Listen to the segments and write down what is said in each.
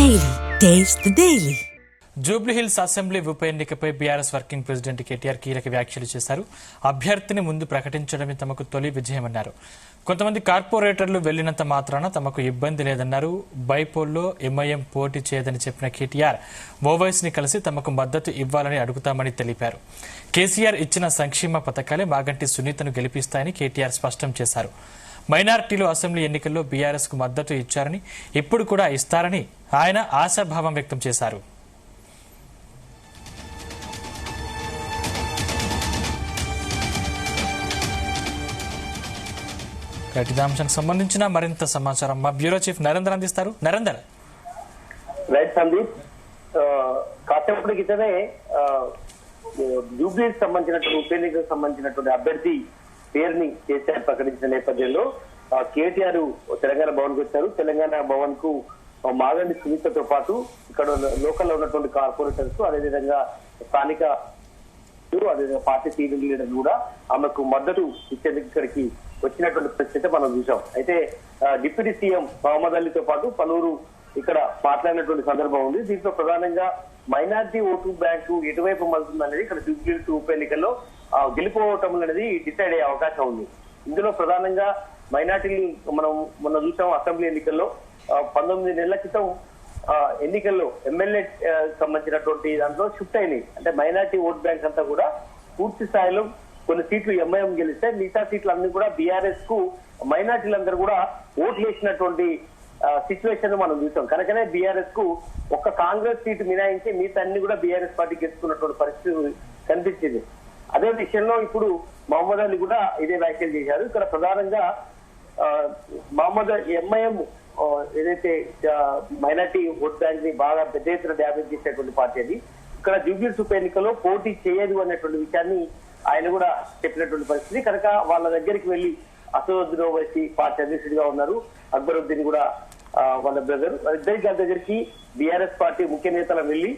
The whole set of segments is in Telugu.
Daily. Taste the Daily. Jubilee Hills assembly ఉప ఎన్నికపై బీఆర్ఎస్ వర్కింగ్ ప్రెసిడెంట్ కేటీఆర్ కీలక వ్యాఖ్యలు చేశారు. అభ్యర్థిని ముందు ప్రకటించడమే తమకు తొలి విజయమన్నారు. కొంతమంది కార్పొరేటర్లు వెళ్లినంత మాత్రాన తమకు ఇబ్బంది లేదన్నారు. బైపోల్లో ఎంఐఎం పోటీ చేయదని చెప్పిన కేటీఆర్ ఓవైసీని కలిసి తమకు మద్దతు ఇవ్వాలని అడుగుతామని తెలిపారు. కేసీఆర్ ఇచ్చిన సంక్షేమ పథకాలే మాగంటి సునీతను గెలిపిస్తాయని కేటీఆర్ స్పష్టం చేశారు. మైనారిటీలు అసెంబ్లీ ఎన్నికల్లో బీఆర్ఎస్ కు మద్దతు ఇచ్చారని, ఇప్పుడు కూడా ఇస్తారని ఆయన ఆశాభావం వ్యక్తం చేశారు. ఇదే అంశానికి సంబంధించిన మరింత సమాచారం మా బ్యూరో చీఫ్ నరేందర్ అందిస్తారు. నరేందర్. రైట్ సందీప్, కాసేపటి క్రితమే జూబ్లీకి సంబంధించినటువంటి ఉప ఎన్నికకు సంబంధించినటువంటి అభ్యర్థి పేరుని కేసీఆర్ ప్రకటించిన నేపథ్యంలో కేటీఆర్ తెలంగాణ భవన్ కు వచ్చారు. తెలంగాణ భవన్ కు మాగంటి సునీతతో పాటు ఇక్కడ లోకల్లో ఉన్నటువంటి కార్పొరేటర్స్, అదేవిధంగా స్థానిక అదేవిధంగా పార్టీ సీనియర్ లీడర్లు కూడా ఆమెకు మద్దతు ఇచ్చేందుకు ఇక్కడికి వచ్చినటువంటి పరిస్థితి మనం చూసాం. అయితే డిప్యూటీ సీఎం మహమ్మద్ అలీతో పాటు పలువురు ఇక్కడ మాట్లాడినటువంటి సందర్భం ఉంది. దీంట్లో ప్రధానంగా మైనార్టీ ఓటు బ్యాంకు ఎటువైపు మలుతుందనేది ఇక్కడ జూబ్లీహిల్స్ ఉప ఎన్నికల్లో గెలుపోవటం అనేది డిసైడ్ అయ్యే అవకాశం ఉంది. ఇందులో ప్రధానంగా మైనార్టీలు మనం మొన్న చూసాం అసెంబ్లీ ఎన్నికల్లో 19 నెలల క్రితం ఎన్నికల్లో ఎమ్మెల్యే సంబంధించినటువంటి దాంట్లో షిఫ్ట్ అయినాయి. అంటే మైనార్టీ ఓట్ బ్యాంక్ అంతా కూడా పూర్తి స్థాయిలో కొన్ని సీట్లు ఎంఐఎం గెలిస్తే మిగతా సీట్లు అన్ని కూడా బీఆర్ఎస్ కు మైనార్టీలందరూ కూడా ఓట్లు వేసినటువంటి సిచ్యువేషన్ మనం చూసాం. కనుకనే బీఆర్ఎస్ కు ఒక్క కాంగ్రెస్ సీటు మినాయించి మిగతా అన్ని కూడా బీఆర్ఎస్ పార్టీ గెలుచుకున్నటువంటి పరిస్థితి కనిపించింది. అదే విషయంలో ఇప్పుడు మహమ్మద్ అలీ కూడా ఇదే వ్యాఖ్యలు చేశారు. ఇక్కడ ప్రధానంగా మహమ్మద్ ఎంఐఎం ఏదైతే మైనార్టీ ఓట్ బ్యాంక్ ని బాగా పెద్ద ఎత్తున డ్యామేజ్ చేసేటువంటి పార్టీ అది ఇక్కడ జూబ్లీహిల్స్ ఉప ఎన్నికల్లో పోటీ చేయదు అనేటువంటి విషయాన్ని ఆయన కూడా చెప్పినటువంటి పరిస్థితి. కనుక వాళ్ళ దగ్గరికి వెళ్లి అసదుద్దీన్ ఓవైసీ పార్టీ అధ్యక్షుడిగా ఉన్నారు, అక్బరుద్దీన్ కూడా వాళ్ళ బ్రదర్, ఇద్దరి దగ్గరికి బీఆర్ఎస్ పార్టీ ముఖ్య నేతలు వెళ్లి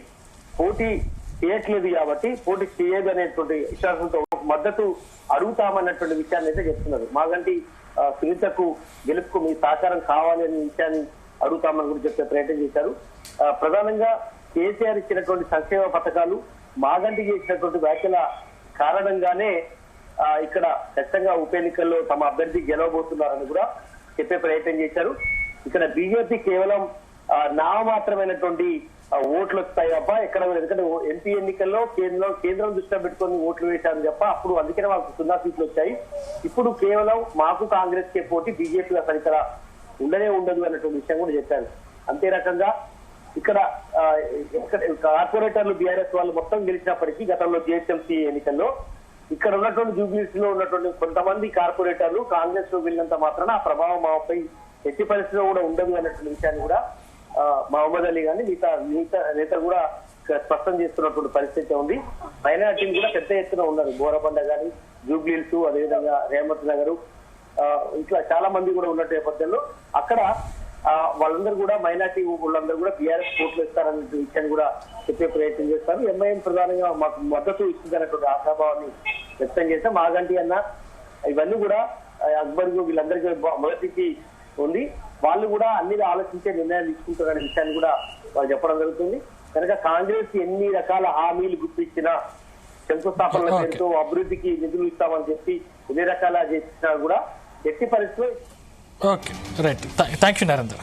పోటీ చేయట్లేదు కాబట్టి పోటీ చేయదు అనేటువంటి విశ్వాసంతో మద్దతు అడుగుతామన్నటువంటి విషయాన్ని అయితే చెప్తున్నారు. మాగంటి సునీతకు గెలుపుకు మీ సహకారం కావాలి అనే విషయాన్ని అడుగుతామని కూడా చెప్పే ప్రయత్నం చేశారు. ప్రధానంగా కేసీఆర్ ఇచ్చినటువంటి సంక్షేమ పథకాలు, మాగంటి చేసినటువంటి వ్యాఖ్యల కారణంగానే ఇక్కడ ఖచ్చితంగా ఉప ఎన్నికల్లో తమ అభ్యర్థి గెలవబోతున్నారని కూడా చెప్పే ప్రయత్నం చేశారు. ఇక్కడ బీజేపీ కేవలం నామమాత్రమైనటువంటి ఓట్లు వస్తాయి తప్ప ఎక్కడ, ఎందుకంటే ఎంపీ ఎన్నికల్లో కేంద్రం దృష్టిలో పెట్టుకొని ఓట్లు వేశారు తప్ప అప్పుడు అందుకనే వాళ్ళకు 0 సీట్లు వచ్చాయి. ఇప్పుడు కేవలం మాకు కాంగ్రెస్ కే పోటీ, బీజేపీ అసలు ఇక్కడ ఉండనే ఉండదు అన్నటువంటి విషయం కూడా చెప్పారు. అంతే రకంగా ఇక్కడ కార్పొరేటర్లు బీఆర్ఎస్ వాళ్ళు మొత్తం గెలిచినప్పటికీ గతంలో జిహెచ్ఎంసీ ఎన్నికల్లో ఇక్కడ ఉన్నటువంటి జూబ్లీహిల్స్ లో ఉన్నటువంటి కొంతమంది కార్పొరేటర్లు కాంగ్రెస్ లో వెళ్ళినంత మాత్రాన ఆ ప్రభావం మాపై ఎట్టి పరిస్థితిలో కూడా ఉండదు అన్నటువంటి విషయాన్ని కూడా మహమ్మద్ అలీ గాని మిగతా నేతలు కూడా స్పష్టం చేస్తున్నటువంటి పరిస్థితి ఉంది. మైనార్టీలు కూడా పెద్ద ఎత్తున ఉన్నారు. బోరబండ గాని, జూబ్లీహిల్స్, అదేవిధంగా రేవంత్ నగర్, ఇట్లా చాలా మంది కూడా ఉన్నట్టు నేపథ్యంలో అక్కడ వాళ్ళందరూ కూడా మైనార్టీ వాళ్ళందరూ కూడా బీఆర్ఎస్ ఓట్లు ఇస్తారనే విషయాన్ని కూడా చెప్పే ప్రయత్నం చేస్తారు. ఎంఐఎం ప్రధానంగా మాకు మద్దతు ఇస్తుందన్నటువంటి ఆశాభావాన్ని వ్యక్తం చేస్తే మాగంటి అన్న ఇవన్నీ కూడా అక్బర్ వీళ్ళందరికీ మొదటికి ఉంది. వాళ్ళు కూడా అన్ని ఆలోచించే నిర్ణయాలు తీసుకుంటారనే విషయాన్ని కూడా వాళ్ళు చెప్పడం జరుగుతుంది. కనుక కాంగ్రెస్ ఎన్ని రకాల హామీలు గుర్తించినా, శంకుస్థాపనల పేరుతో అభివృద్ధికి నిధులు ఇస్తామని చెప్పి ఎన్ని రకాల చేసినా కూడా ఎట్టి పరిస్థితుల్లో okay right. Thank you Narendra.